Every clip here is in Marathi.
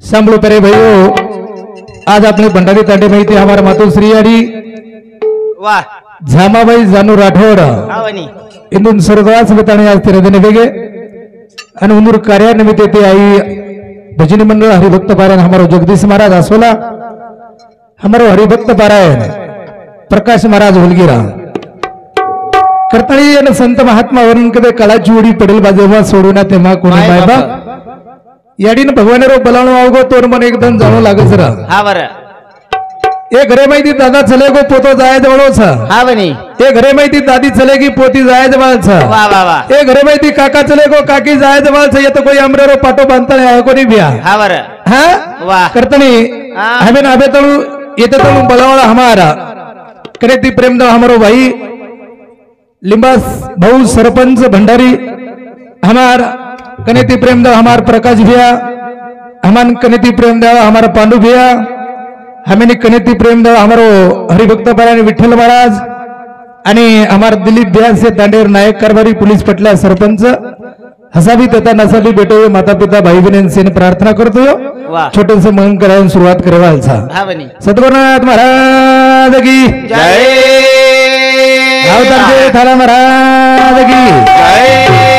सांभलो पेरे भाइयों, आज अपने भंडारी तांडे में थे हमारे मातोश्री आड़ी वाह झामाबाई जानू राठोड इंदून स्वर्गवास बताने आज तेरे दिन वेगे आणि उंदूर कार्यानिमित्त येथे आई भजनी मंडळ हरिभक्त पारायण हमारो जगदीश महाराज आसोला हमारो हरिभक्त पारायण प्रकाश महाराज हुलगिरा करताळी आणि संत महात्मा वरून कदे कळाची उडी पडेल बाजेवा सोडूना तेव्हा कोणी मायबा याडीन भगवान रो बलाणो आवगो तोर मन एकदम जाणो लागस रा हा बर ए घरे माहिती दादा चले गो पोतो जाय जवळो छ हा बनी ए घरे माहिती दादी चलेगी पोती जाय जवळ छ वाह वाह वाह ए घरे माहिती काका चले गो काकी जाय जवळ छ ये तो कोई अमरेरो पाटो बांधतळे आहे कोणी बिया हा बर हां वाह करतणी हमें आबे तो येते तो बलावला हमारा करेती प्रेम दो हमारो भाई लिंबास भाऊ सरपंच भंडारी हमार कनेती प्रेम दो हमार प्रकाश भैया हमान कनेती प्रेम दो हमारा पांडु भैया हमें कनेती प्रेम दो हमारो हरिभक्त पारायण विठ्ठल महाराज आणि हमार दिलीप भैया से दांडेर नायक कारभारी पुलिस पटला सरपंच हसाबी तथा नसाबी बेटे माता पिता भाई बहन से प्रार्थना करतो छोटे से मन करायला सुरुवात करेवाल छा हा बनी सद्गुरुनाथ महाराज की जय गावतर्फे थाला महाराज की जय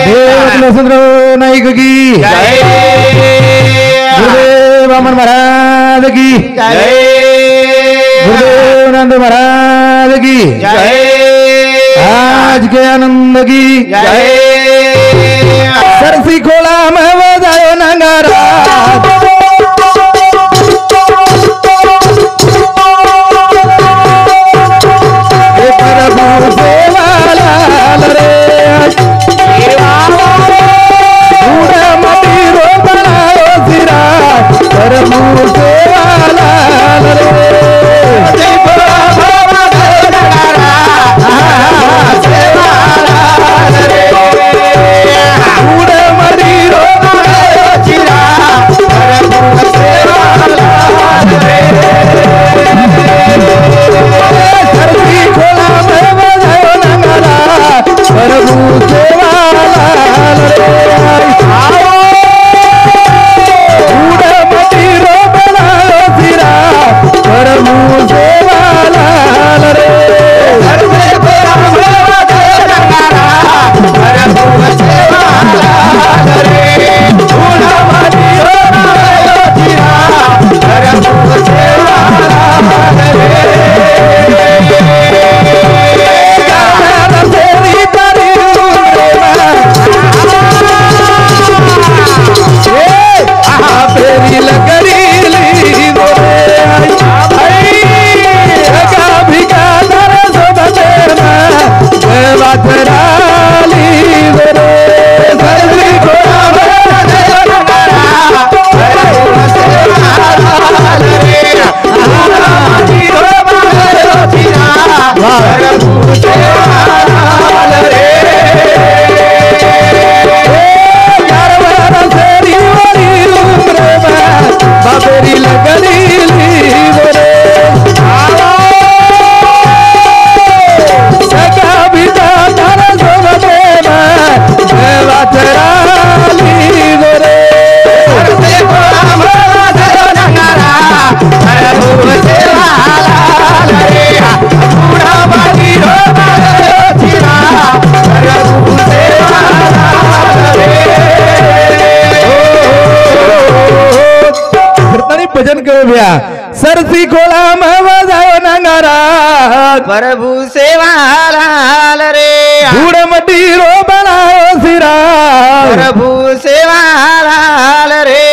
देव लसुंद्र नाईक की जय गुरुदेव वामन महाराज की जय गुरुदेव नंद महाराज की जय आज के आनंद की जय सरसी खोला में बजायो नगारा सरसी खोला में बजायो नगारा प्रभु सेवा लाल रे धूड़मती रो बनायो सिरा प्रभु सेवा लाल रे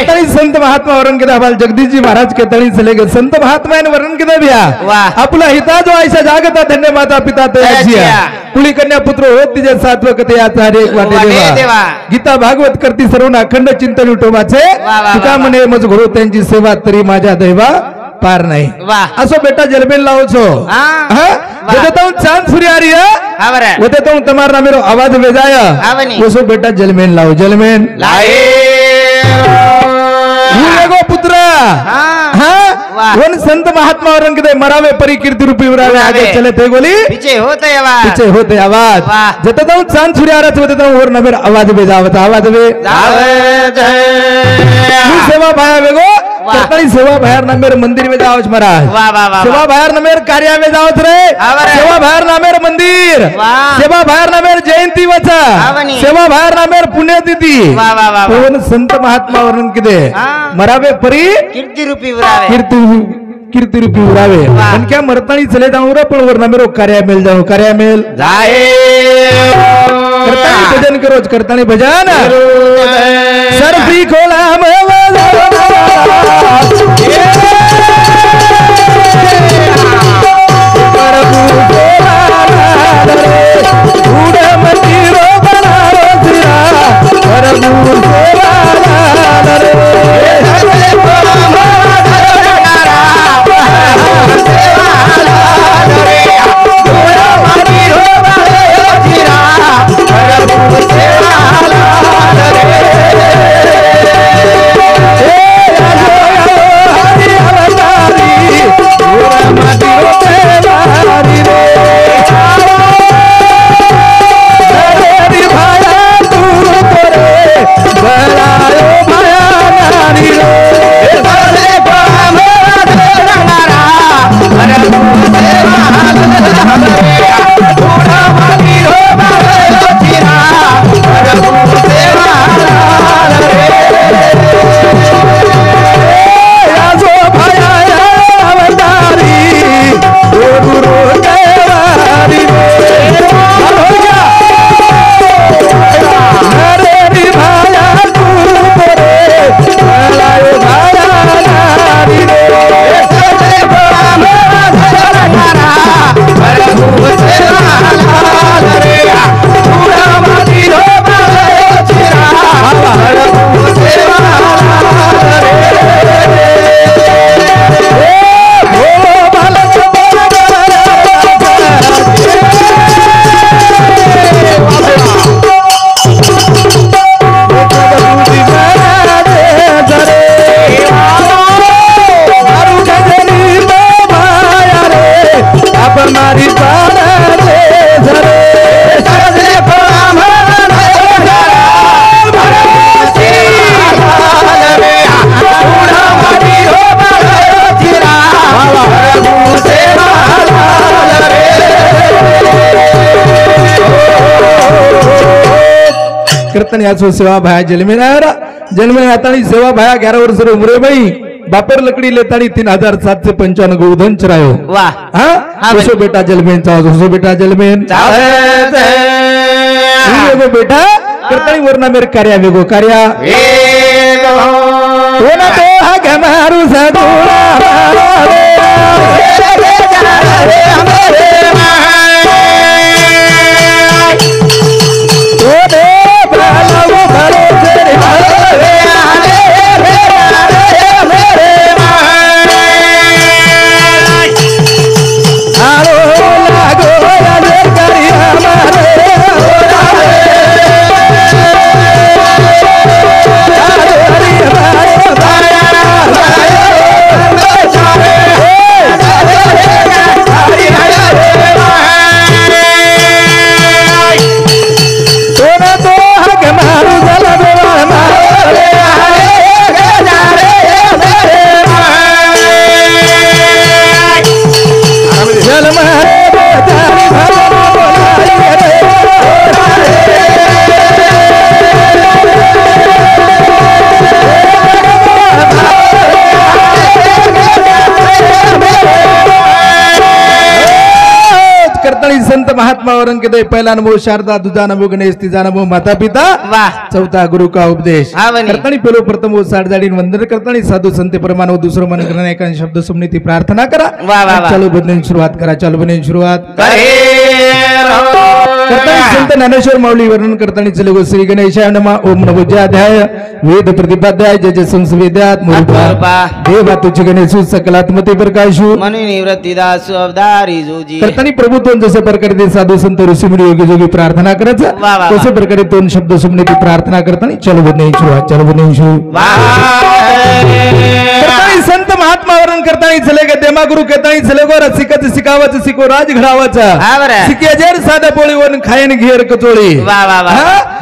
तळी संत महात्मा वरण के दाबाल जगदीश जी महाराज के तळी चले गए संत महात्मा ने वरण के दबिया वाह आपला हिता जो ऐसा जागता धन्य माता पिता तयाचिया कुली कन्या पुत्र होत तिजे सात्व कथे आचार्य एक वाटे देवा गीता भागवत करती सर्वना अखंड चिंतन उठोबाचे तुका म्हणे मज गुरु त्यांची सेवा तरी माझ्या दैवा पार नाही असो बेटा जलमेन लावो छो हां तो चांद सूर्य आ रही है वो तो तुम्हारा मेरो आवाज भेजाया वो सो बेटा जलमेन लाओ जलमेन लाए वेगो पुत्र वाह। वन संत महात्मा औरंगजेब मरावे परी कीर्ती रूपी उरावे आगे चले थे गोली पीछे होते आवाज पीछे होते आवाज वाह। जत जाऊं चांद सूर्य आरत होते जाऊं और नमेर आवाज बेजावत आवाज बे सेवा भाया वेगो वाह। करतानी सेवा भायर नमेर मंदिर में जावच महाराज वाह वाह वाह सेवा भायर नमेर कार्य में जावत रे आवर रे। सेवा भायर नमेर मंदिर वाह। सेवा भायर नमेर जयंती वचा आवनी। सेवा भायर नमेर पुण्यतिथी वाह वाह वाह वाह। पवन संत महात्मा औरंगजेब हाँ। मरावे परी कीर्ती रूपी उरावे कीर्ती रूपी उरावे वाह। पण क्या मरतानी चले जाऊं रे पण वर नमेरो कार्य मिल जाऊं कार्य मिल जाए करतानी भजन करो करतानी भजन सरफी खोला कीर्तन याचो सेवा भाया जलमेन जलमेन आता सेवा भाया 11 वर्ष उमरे बाई बापर लकडी लेतानी 3795 गोधन चरायो वाह हा कसो बेटा जलमेन चाव कसो बेटा जलमेन वेगो बेटा कीर्तनी वरना मेरे कार्या वेगो कार्या होना तो हग मारू सदुरा संत महात्मा औरंगजेब पहला अनुभव शारदा दूजा अनुभव गणेश तीजा अनुभव माता पिता वाह चौथा गुरु का उपदेश हाँ बनी। करतानी पेलो प्रथम साठ जाडी वंदन करतानी साधु संत परमानव दुसरं मन करणे एका शब्द सुमनीती प्रार्थना करा वाह वाह वाह। चालू बदलून सुरुवात करा चालू बदलून सुरुवात करे करताना संत ज्ञानेश्वर माऊली वर्णन करताना चले गो श्री गणेशाय नमः ओम नवोध्याय वेद प्रतिपाध्याय जय जय संस्वेद्यात मूर्धा देवा तुझ गणेशु सकलात्मते प्रकाशु मनी निवृत्ती दासु अवधारी जोजी करताना प्रभुत्व जसे प्रकारे ते साधू संत ऋषीमुनी योगी जोगी प्रार्थना करायचं वा, वा. तसे प्रकारे दोन शब्द सुमने ती प्रार्थना करताना चलो बनेशु करताना संत महात्मा वर्णन करताना चले गे देमा गुरु कहताना चले गो रसिकच शिकावच शिको राज घडावाचा हा बरं. शिकेजर साधा पोळी वन खायन घेर कचोळी वा, वा, वा.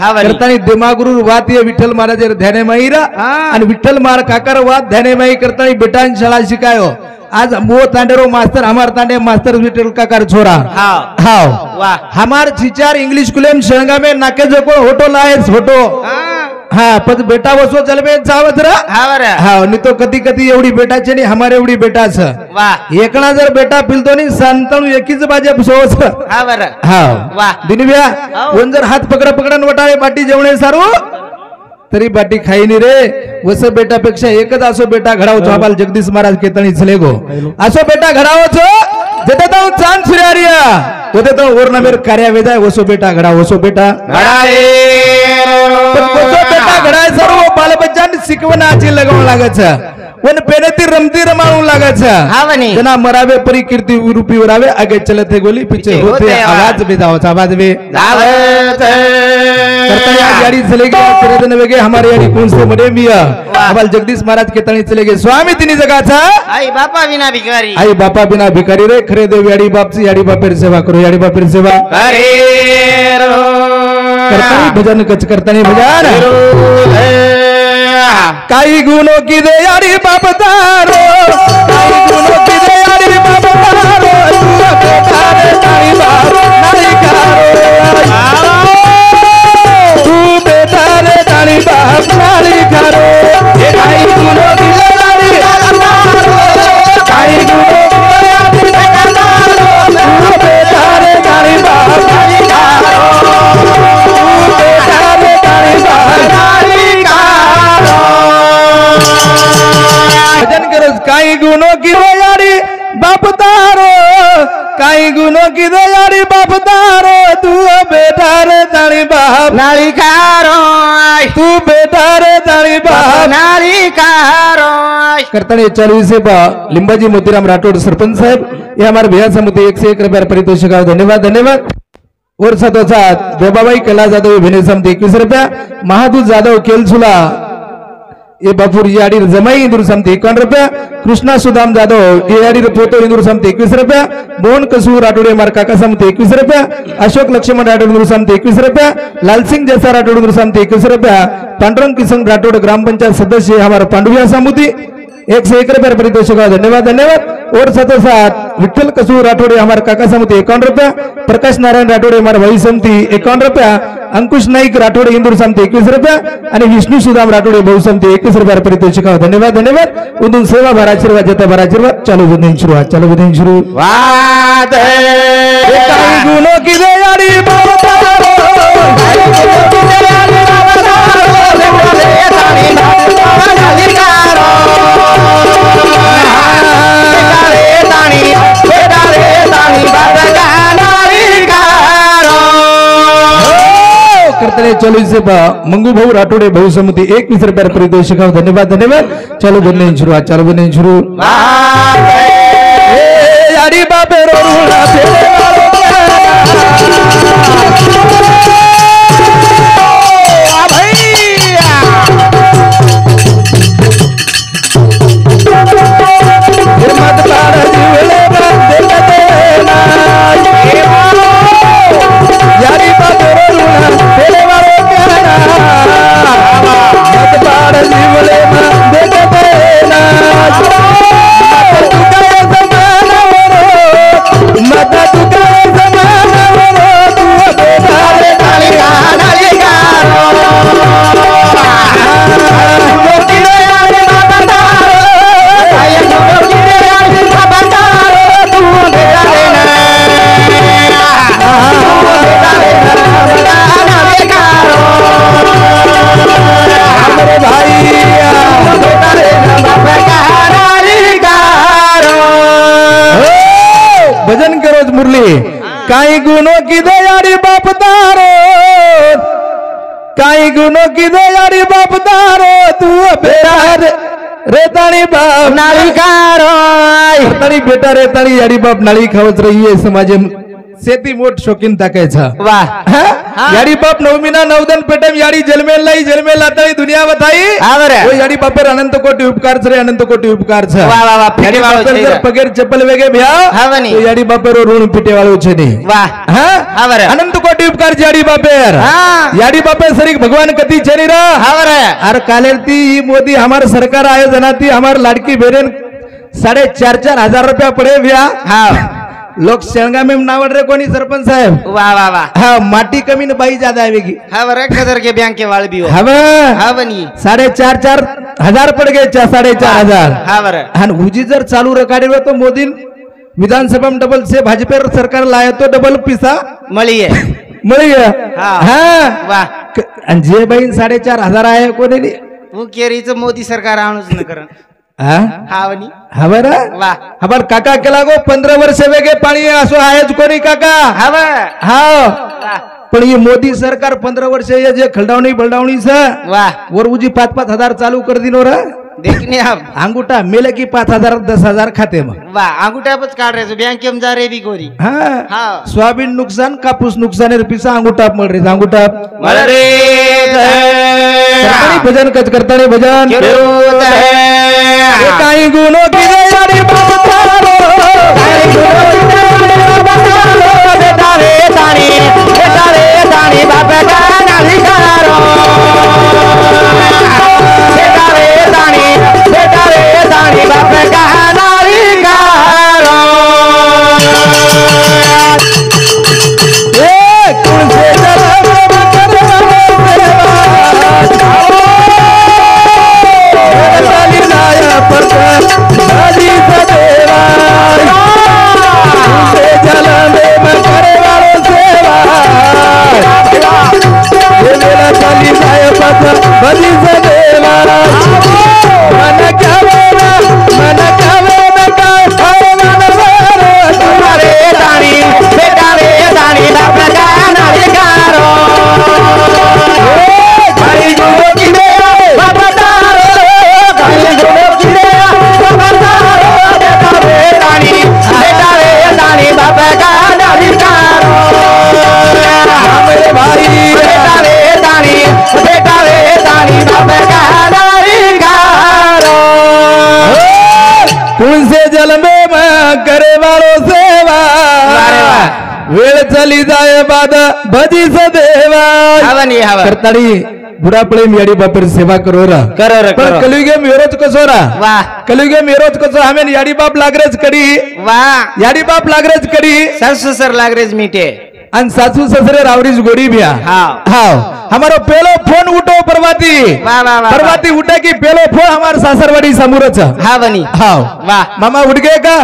हा बरं. करताना देमा गुरु वात ये विठ्ठल महाराज ध्याने माईरा हा. आणि विठ्ठल महाराज काकर वात ध्याने माई करताना बेटान शाळा शिकायो आज मो तांडेरो मास्टर हमार तांडे मास्टर विठ्ठल काकर छोरा हाव. हाव वाह. हमार छिचार इंग्लिश कुलेम शंगा में नाके जो को होटो लायस होटो हाँ पद बेटा वसो चलबे जावत रा हा बरं. हा नहीं तो कधी कधी एवढी बेटाचे नाही हमारे एवढी बेटाच वाह एकणा जर बेटा पिलतो नाही सांताळू एकीच बाजे सोच हा बरं. हा वाह. दिनव्या हाव. कोण जर हात पकडन वटाळे बाटी जेवणे सारू तरी बाटी खाईनी रे वस बेटापेक्षा एकच असो बेटा घडावचो आबाल जगदीश महाराज केतणी चले गो असो बेटा घडावचो जेते तो चांद सुर्यारिया होते तो ओर नमेर कार्या वेदाय वसो बेटा घडा वसो बेटा पण वसो बेटा घडाय सर्व बाल बच्चान शिकवणाची लगावून लागायचं पण पेनेती रमती रमावून लागायचं हा म्हणे. जना मरावे परी कीर्ती रूपी वरावे आगे चलत है गोली पीछे होते आवाज बेदावचा आवाज बे करता या गाड़ी चले गए तेरे दिन वेगे हमारे यानी कौन से मरे मिया हमारे जगदीश महाराज के तणी चले गए स्वामी तिनी जगह था आई बापा विना भिकारी आई बापा बिना भिखारी रे खरे देव याड़ी बाप से याड़ी बापेर सेवा करो याड़ी बापेर सेवा करता ही भजन कच करता नहीं भजन काही गुणों की दे यारी बाप तारो काही गुणों की दे यारी बाप तारो तू बेटा रे तारी बाप नारी कारो तू बेटा रे तारी बाप नारी कारो काही गुणों की दे यारी बाप तारो काही गुणों की दे यारी बाप तारो तू बेटा रे तारी बाप नारी कारो तू बेटा रे तारी बाप नारी कारो भजन करस काही गुणों की दे यारी बाप तारो काही गुणों की दे यारी बाप तारो तू बेटा रे तारी बाप नारी कारो तू बेटा रे तारी बाप नारी कारो करताना 40 से लिंबाजी मोतीराम राठौड़ सरपंच साहब ये हमारे भैया समिति 101 रुपया पारितोषिक धन्यवाद धन्यवाद और साथों साथ बेबाबाई कैलाश जाधव भिने समिति 21 रुपया महादूत जाधव केलसुला ये बापूर याडी जमाई इंदूर समिति 51 रुपया कृष्णा सुदाम जाधव ये याडी पोतो इंदूर समिति 21 रुपया मोहन कसू राठोडे मार काका समिति 21 रुपया अशोक लक्ष्मण राठोड इंदूर समिति 21 रुपया लाल सिंह जैसा राठोड इंदूर समिति 21 रुपया पांडुरंग किशन राठोड ग्राम पंचायत सदस्य हमारा पांडुया समिति 101 रुपया पारितोषिक धन्यवाद धन्यवाद और साथों साथ विठ्ठल कसू राठोडे हमारे काका समिति 51 रुपया प्रकाश नारायण राठोडे हमारे भाई समिति 51 रुपया अंकुश नाईक राठोडे इंदूर समिति 21 रुपया आणि विष्णु सुदाम राठोडे भाऊ समिति 21 रुपया पारितोषिक धन्यवाद धन्यवाद उदून सेवा भराशीर्वाद जता भराशीर्वाद चालू बुद्धिन शुरू वाद काही गुणों की दे यारी बाबा तारो काही गुणों की दे यारी बाबा करते 40 से मंगू भाऊ राठोडे भाऊ समिति 21 रुपया पारितोषिक धन्यवाद धन्यवाद चालू बनने शुरू यारी बाबे रोना फेरे वालों मत पार जीवले बंदे देना यारी बाबे रोना फेरे वालों मत पार जीवले बंदे देना मत तुका काही गुनो किदे यारी बाप तारो काही गुनो किदे यारी बाप तारो तू बेटा रेताणी बाप नाली कारो रेताणी बेटा रेताणी यारी बाप नाळी खावत रही है समाज शेती मोठ शौकीन टाकायचा वाह याडी बाप नवमीना नवदन पेटम याडी जलमेल लाई जलमेल लाताई दुनिया बताई वो याडी बापर अनंत कोटी उपकार छे अनंत कोटी उपकार छे वाह वाह वाह याडी बापर जर पगेर चप्पल वेगे भ्या तो याडी बापर ऋण पीटे वाळो छे नी वाह हां अनंत कोटी उपकार छे याडी बापर याडी बापर सरी भगवान कती छे रा अरे कालेती मोदी हमार सरकार आयोजनाती हमार लाडकी बेरेन 4,500 रुपया पडे भ्या हां लोक शेंगा में नावड रे कोणी सरपंच साहेब वाह वाह वाह हाँ माटी कमी न बाई ज्यादा आवेगी हाँ बरे कदर के बैंक के वाल भी हो हाँ हाँ बनी 4,500 पड़ गए 4,500 हाँ बरे हाँ हुजी जर चालू रखाडे हुए तो मोदी विधानसभा में डबल से भाजपा सरकार लाए तो डबल पैसा मळी है मिल गया हाँ वाह जे बाई 4,500 आए कोणी नहीं वो केरीच मोदी सरकार आणूच न करण हाँ बनी हबर वाह हबर काका केला गो 15 वर्ष वेगे पाणी असो आहेच कोणी काका हाँ पण ये मोदी सरकार 15 वर्ष ये जे खलडावणी बलडावणी से वाह वर उजी 5-5 हजार चालू कर दिनो रे देखने आप अंगूठा मेले की 5,000 10,000 खाते में वाह अंगूठा पच काढ रहे बैंक में जा रहे भी गोरी हाँ सोयाबीन नुकसान कापूस नुकसान पिसा अंगूठा मळ रे अंगूठा मळ रे भजन कच करता रे भजन काही गुनो की यारी बाप तारो काही गुनो की बेटा रे तानी बाप का नाली कारो बेटा रे तानी बाप का नाली कारो ए कौन से बदी से देवा मन क्या रे तानी बेटा रे तानी बाप का नाली कारो भाई गुनो की दे बाप तारो भाई गुनो की दे बाप तारो बेटा रे तानी बाप का नाली कारो हमारे भाई बेटा रे तानी बाप का नाली कारो तुलसे जल में करे वालों सेवा वेळ चली जाए बाद भजी सदेवा करताड़ी बुढ़ापड़े में याडी बापर सेवा करो रा पर कलयुगे में रोज कसो रा वाह कलयुगे में रोज कसो हमें याडी बाप लागरेज कड़ी वाह याडी बाप लागरेज कड़ी सासू सर लागरेज मीठे अन सासू ससरे रावरीज गोड़ी बिया हाँ हमारो पेलो फोन उठो परवाती परवाती उठे की पेलो फोन हमार सासरवाड़ी समूरच हाँ बनी हाँ वाह मामा उठ गए का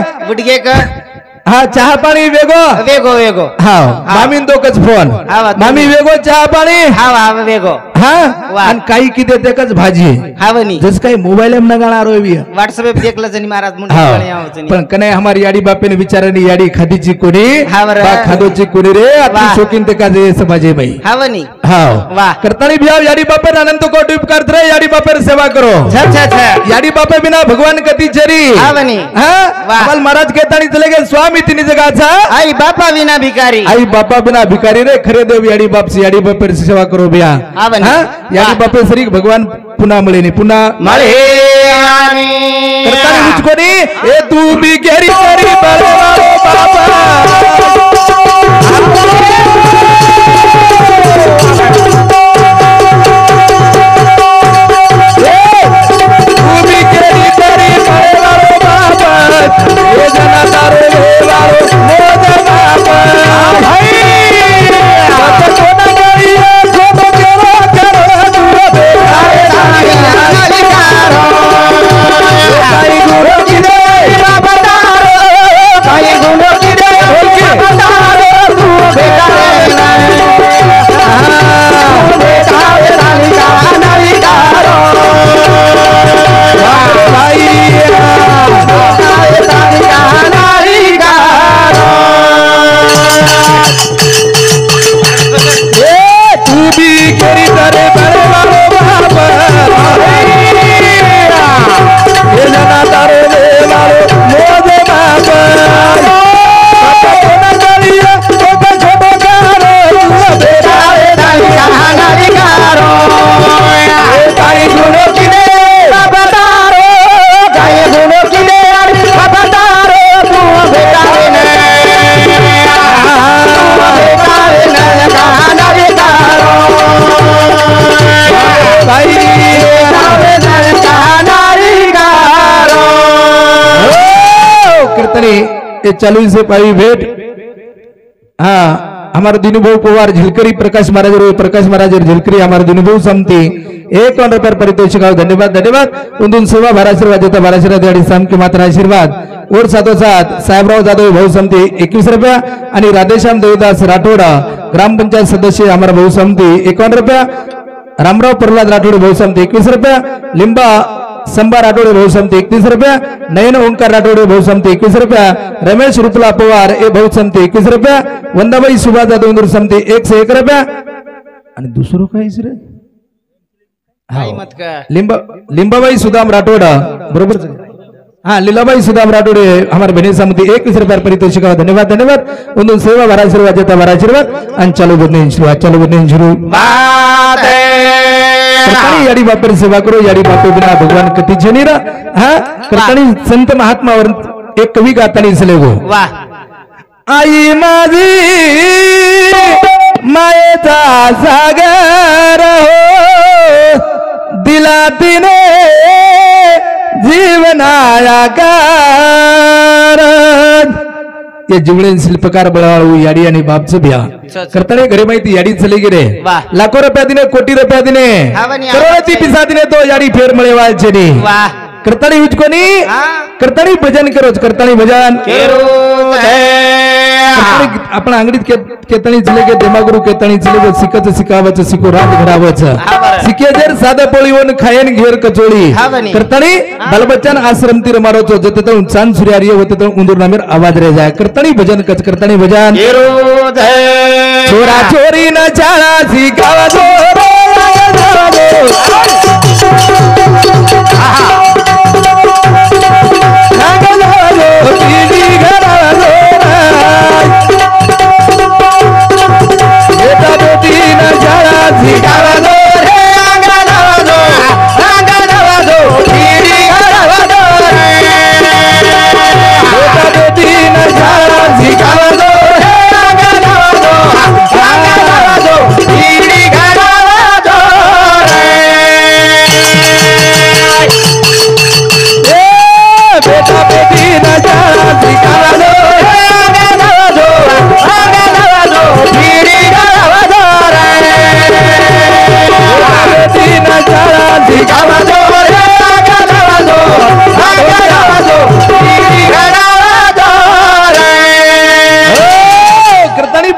हाँ चाह पानी वेगो हाँ मामी दो कच फोन मामी वेगो चाह पानी हाँ वेगो हाँ आणि काही की देते कच भाजी हाँ बनी जस काही मोबाईल में नगाणा रोवी व्हाट्सएप पे देख लजनी महाराज मुंडे पण कने हमारी याडी बापेने विचारणी याडी खादीची कोणी बा खादोची कोणी रे आपली शौकीन ते का जे समाजे बाई हाँ बनी हाँ वाह करतानी बिया याडी बापेन अनंत कोटी उपकार रे याडी बापेन सेवा करो अच्छा याडी बापे बिना भगवान कती चरी हाँ बनी हाँ अमल महाराज कहतानी चले गए स्वामी तिनी जगाचा आई बापा बिना भिकारी आई बापा बिना भिकारी रे खरे देव याडी बाप से याडी बापेन सेवा करो बिया हाँ बनी याडी बापे सरी भगवान पुन्हा मिळेनी पुन्हा मळे करतानी मुझको नी ए तू भी गेरी करी बलवारो बाबा चालू से पाई भेंट हाँ हमारे दिनुभव पवार झिलकरी प्रकाश महाराज झिलकरी हमारे दिनुभव समती 51 रुपये परितोषिक धन्यवाद धन्यवाद उन सेवा भाराशीर्वाद देता भाराशीर्वाद साम के मात्र आशीर्वाद और साथोसाथ साहेबराव जाधव भाऊ समती 21 रुपया आणि राधेश्याम देवदास राठोडा ग्रामपंचायत सदस्य हमारा भाऊ समती 51 रुपया रामराव प्रल्हाद राठोडे भाऊ समती 21 रुपया लिंबा संबा राठोडे भाऊ समती 31 रुपया नयन ओंकार राठोडे भाऊ समती 21 रुपया रमेश रुपला पवार ए भाऊ समती 21 रुपया वंदाबाई सुभाष जाधव इंदूर समती 101 रुपया आणि दुसरं काय रे लिंबाबाई सुदाम राठोडा बरोबर हाँ लीलाबाई सुदाम राठोडे हमारे बहनी समिति 21 रुपया परितोषिक धन्यवाद धन्यवाद उन सेवा भाराशीर्वाद देता भाराशीर्वाद आणि चालू बदने शुरू याडी बापर सेवा करो याडी बापे बिना भगवान कति जनीरा हाँ करतानी संत महात्मा और एक कवि गातानी इसले गो आई माझी मायेचा सागर हो दिला तिने जीवनाया ये जिवळे शिल्पकार बळाळू याडी आणि बापचं बिया करताने घरे माहिती याडी चली गेले लाखो रुपया दिने कोटी रुपया दिने करोडोची पिसा दिने तो याडी फेर मळे वाळचे नी करतानी हुजकोनी करतानी भजन करोच करतानी भजन आपण अंगडीत केतणी चले के देमागुरु केतणी चले सिकच सिकावच सिको रात घडावच सिके जर साधा पोळीवन खायन घेर कचोळी करतानी बालबच्चन आश्रम ती रमारोचो जते तो चांद सूर्यारिय होते तो उंदूर नामेर आवाज रे जाय करतानी भजन कच करतानी भजन छोरा छोरी न चाळा सिकावा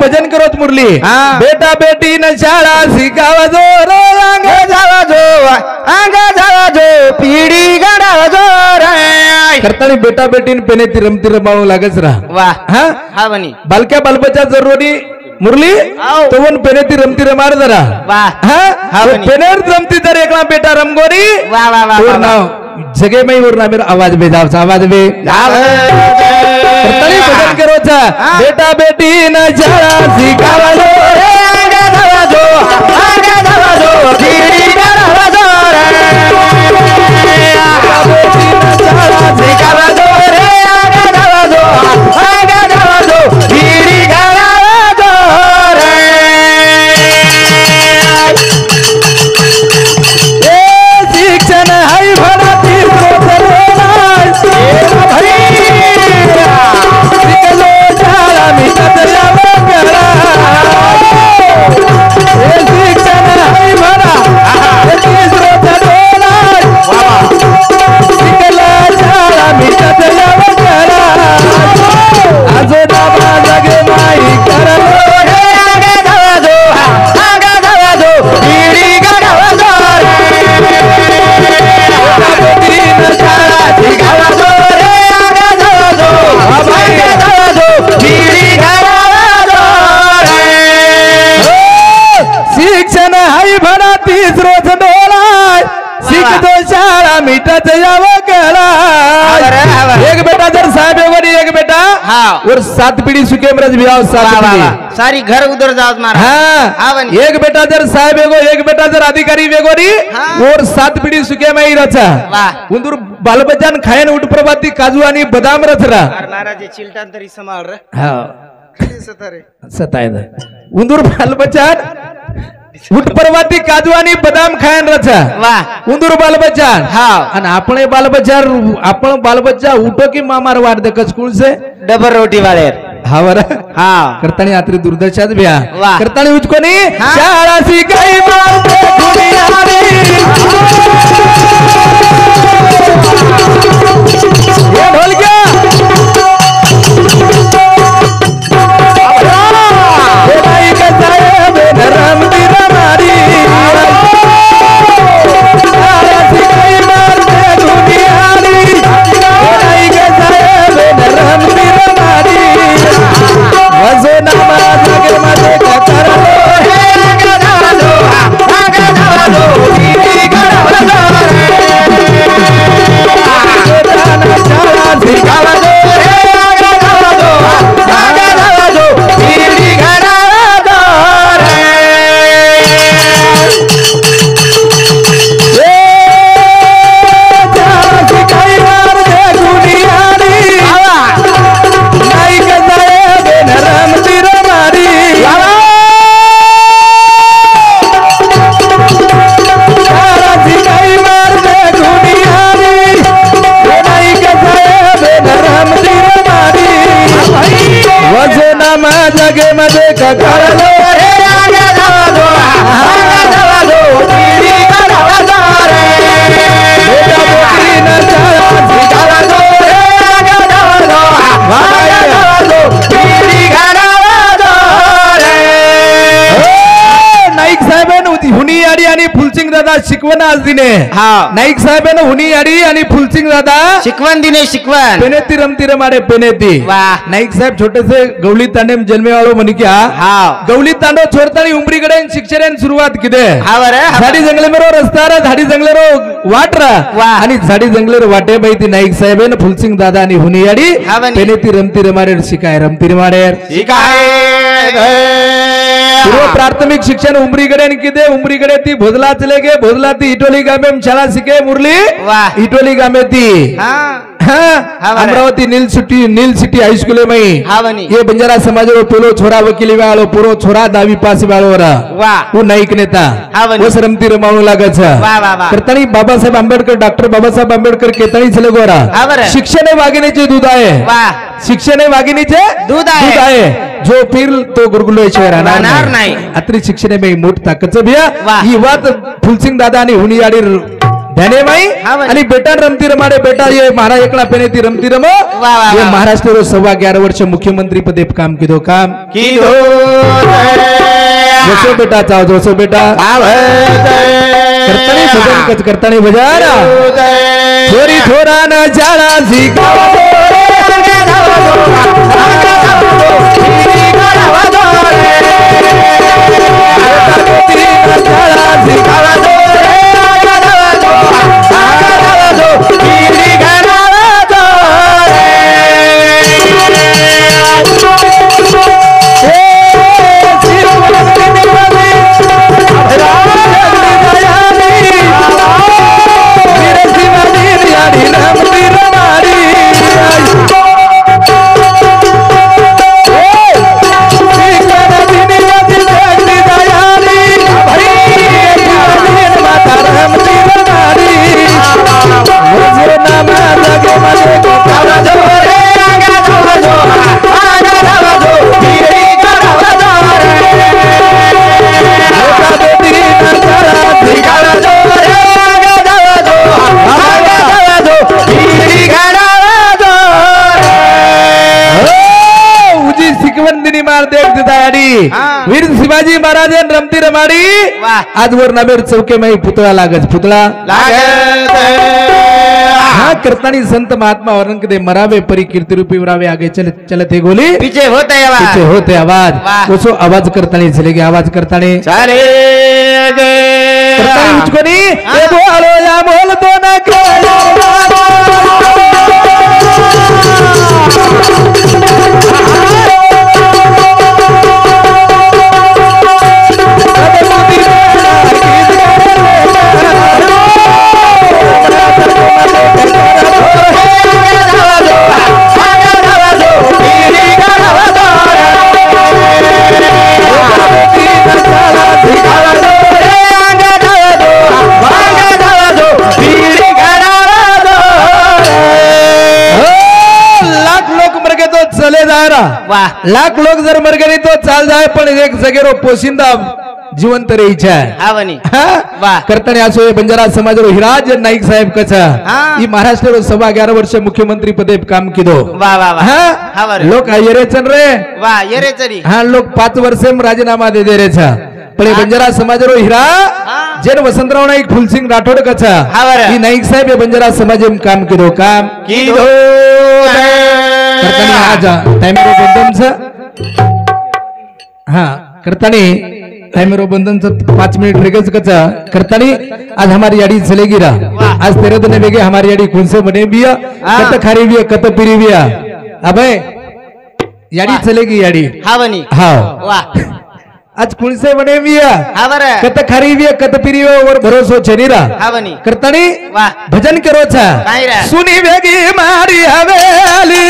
भजन करोत मुरली बेटा बेटी न शाळा शिकावा जो अंग जावा जो पिढी गडावा जो करतानी बेटा बेटी पेने रमती रमावू लागच राहा बालक्या बालबच्चा जरूरी मुरली तो वन पेने ती रमती रमार जरा पेने रमती जर एकला बेटा रमगोरी नाव जगे में और ना मेरा आवाज बेजाव आवाज बे करतानी भजन करो बेटा बेटी न जरा सिखावा जो एक बेटा जर साहेब एक बेटा और 7 पीढ़ी सुखे मरज बियाव सारी घर उधर जाओ मारा हाँ एक बेटा जर साहेब एक बेटा जर अधिकारी वेगोरी और 7 पीढ़ी सुखे में ही रचा उंदूर बाल बच्चन खायन उठ प्रभाती काजू आणि बदाम रचरा महाराज चिलटान तरी समाल रे सताय उंदूर बाल बच्चन उठ परवाती काजू आणि बदाम खायन रचा उंदूर बाल बच्चन आणि आपण बाल बच्चा उठो की मामार वाट दे कचकुळ से डबर रोटी वाले हा बर हा करतानी आत्री दुर्दशात भ्या वाह. करतानी उचकोनी हा. शाळा शिकाई मारते दुनियारी ये ढोल गया हे बाई कसा नरम तिर मारी शाळा शिकाई मारते दुनियारी हे बाई कसा नरम तिर मारी वजो नामा जगे मध्ये करलो हे गडालो ती गडालो रे शाळा शिकालो हे गडालो ती गडालो रे शाळा शिकाई मारते दुनियारी नाही कसाय नरम तिर मारी शाळा शिकाई मारते दुनियारी नाही कसाय नरम तिर मारी वजना जगे मध्ये करलो हे गडालो ती गडालो रे बेटा बोकीन शाळा शिकालो हे गडालो ती गडालो रे नाईक साहेबांनी हुनी याडी आणि फुलसिंग दादा शिकवण आज दिने हा नाईक साहेबांनी हुनी याडी आणि फुलसिंग दादा शिकवण दिने शिकवण पेनेती रमती रमाडे पेनेती वाह. नाईक साहेब छोटेसे गवली तांडे जन्मे वाळो म्हणे की हा गवली तांडो छोडतानी उमरीकडे शिक्षण सुरुवात किदे हा बरं झाडी जंगले मेरो रस्ता रा झाडी जंगले रो वाट रा वाह. आणि झाडी जंगले रो वाटे बाई ती नाईक साहेब फुलसिंग दादा आणि हुनी याडी हा बनी. पेनेती रमती रमाडे शिकाय रमती रमाडे पूर्व प्राथमिक शिक्षण उमरीकडे किदे उमरीकडे ती भोजला चले गे भोजला ती इटोली गामे शाळा शिके मुरली वाह. इटोली गामे ती हा हाँ, बरं. अमरावती नील सिटी हाई स्कूल में हा बनी ये बंजारा समाज रो पेलो छोरा वकीली वालो पूरो छोरा दावी पास वालो रा वाह वो नाईक नेता हा बनी. वो सरमती रमाणू लागत वाह, वाह, वाह. करतानी बाबासाहेब आंबेडकर डॉक्टर बाबासाहेब आंबेडकर केतणी चले गोरा हा बरं. शिक्षण हे वाघिणीचे दूध आहे वाह शिक्षण हे वाघिणीचे दूध आहे. जो पीर तो गुरगुलो राहणार राहणार नाही. अत्री शिक्षण में मोठ ताकदचं भिया वाह. ही बात फुलसिंग दादा आणि हुनियाडी ध्याने माई हा बरं. आणि बेटा रमती रमाडे बेटा ये महाराज एकला पेनेती रमती रमो वाह, ये वाह. महाराष्ट्र रो 11.5 वर्ष मुख्यमंत्री पदे काम किदो काम जसो बेटा चाव जसो बेटा करतानी भजन कच करतानी भजन थोरी थोरा न जाला झिका वीर शिवाजी महाराज रमती रमाडी आजवर नवेर चौके में पुतळा लागत पुतळा हा करतानी संत महात्मा वर्णन के मरावे परी कीर्ति रूपी उरावे आगे चलते गोली पीछे होते आवाज उसो आवाज करतानी चले गए आवाज करतानी मुझको नहीं बोलो या बोल दो ना वाह लाख लोक जर मर गेले तो चाल जाय पण एक जगेरो पोशिंदा जिवंत रहीच्या हा वनी वाह करताना असो हे बंजारा समाज हिराज नाईक साहेब कचा हाँ। ई महाराष्ट्र रो सवा 11 वर्ष मुख्यमंत्री पदे काम किदो वाह वाह वाह हाँ हाँ वर लोक येरे चन रे वाह ये रे चरी हाँ लोक 5 वर्षे राजीनामा दे रे छा पण हे बंजारा समाज रो हिरा हाँ। जेन वसंतराव नाईक फुलसिंग राठोड कचा हाँ वर ई नाईक साहेब हे बंजारा समाज काम किदो काम किदो करताना आजा टाइमरो बंधनचा हाँ करतानी टाइमरो बंधनचा 5 मिनट लगेच कचा करतानी आज हमारी याडी चलेगी रा आज 13 दिन वेगे हमारी याडी कौन से बने बिया कत खारी बिया कत पिरी बिया अबे याडी चलेगी याडी हा वनी हाँ वाह आज कौन से बने बिया हा वर कत खारी बिया कत पिरी बिया और भरोसो छनीरा हा वनी करतानी वाह भजन करो छा काय रे सुनी वेगी मारी हवेली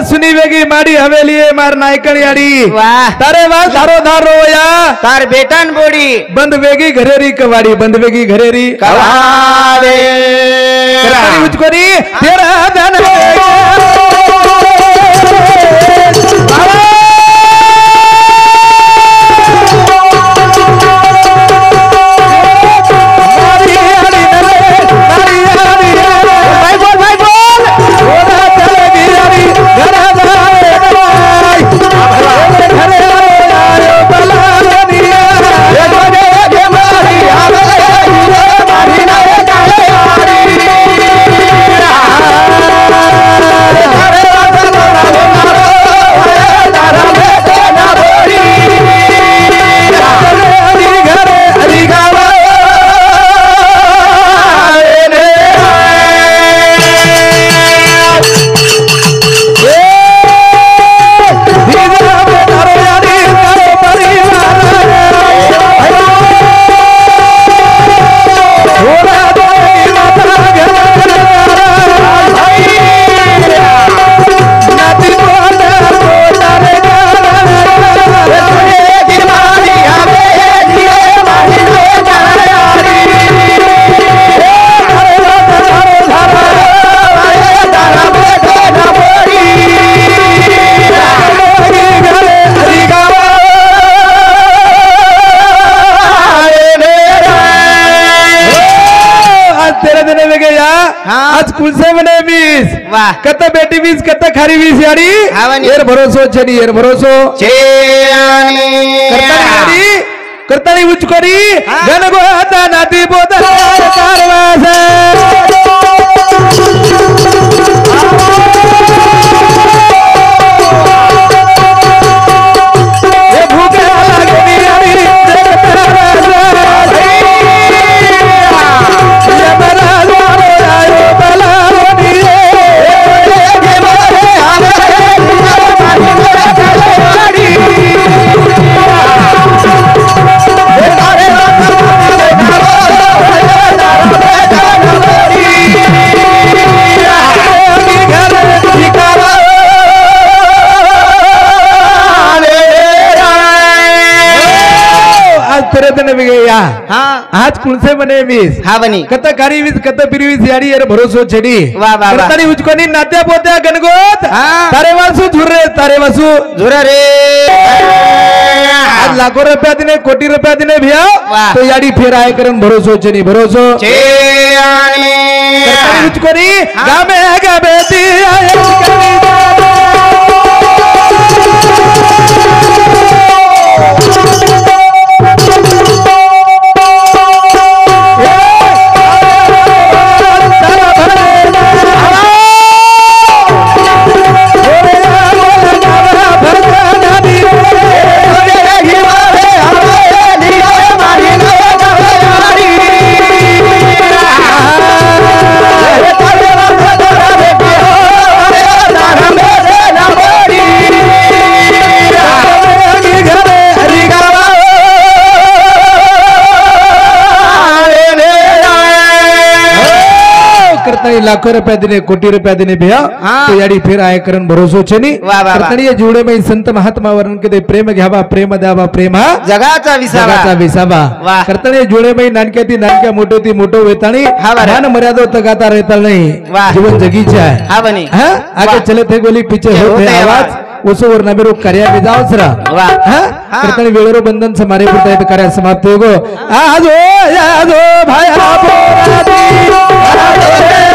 सुनी वेगी माड़ी हवेली मार नायकन याडी वाह तारे वास धारो धारो या तार बेटन बोडी बंद वेगी घरेरी कवाड़ी बंद वेगी घरेरी कवाड़े करानी मुझकोनी तेरा धन आज कुलसे बने 20 वाह कत बेटी 20 कत खारी 20 याडी एर भरोसो छडी एर भरोसो करतानी उचकोरी गणगो आता नाती बोदा कारवास ए भूखे लागे याडी आज कुलसे बने 20 हा बनी कत कारी 20 कत पिरी 20 याडी एर भरोसो छडी वाह वाह करतानी उचकोनी नात्या पोत्या गणगोत तारे वासू झुरे रे आज लाखों रुपया दिने कोटी रुपया दिने भैया तो याडी फेर आय करन भरोसो छडी भरोसो करी गामे गबेती लाखों रुपया दिने कोटी रुपया दिने भैया तो याडी फिर आय करण भरोसो छे नी करतणीय जीवडे में संत महात्मा वर्णन के प्रेम घ्यावा प्रेम द्यावा प्रेम हा जगाचा विसावा करतणीय जोडे में नानक्याती नानक्या मोठोती मोठो वेताणी मान मर्यादो तगाता रहता नहीं जीवन जगीचे आहे हां आगे चले थे गोली पीछे होते आवाज उसो वर नमेरो कार्या में जाओ सरा हां करतणी वेळेरो बंधन से मारे पुरता है कार्य समाप्त होगो आजो भाई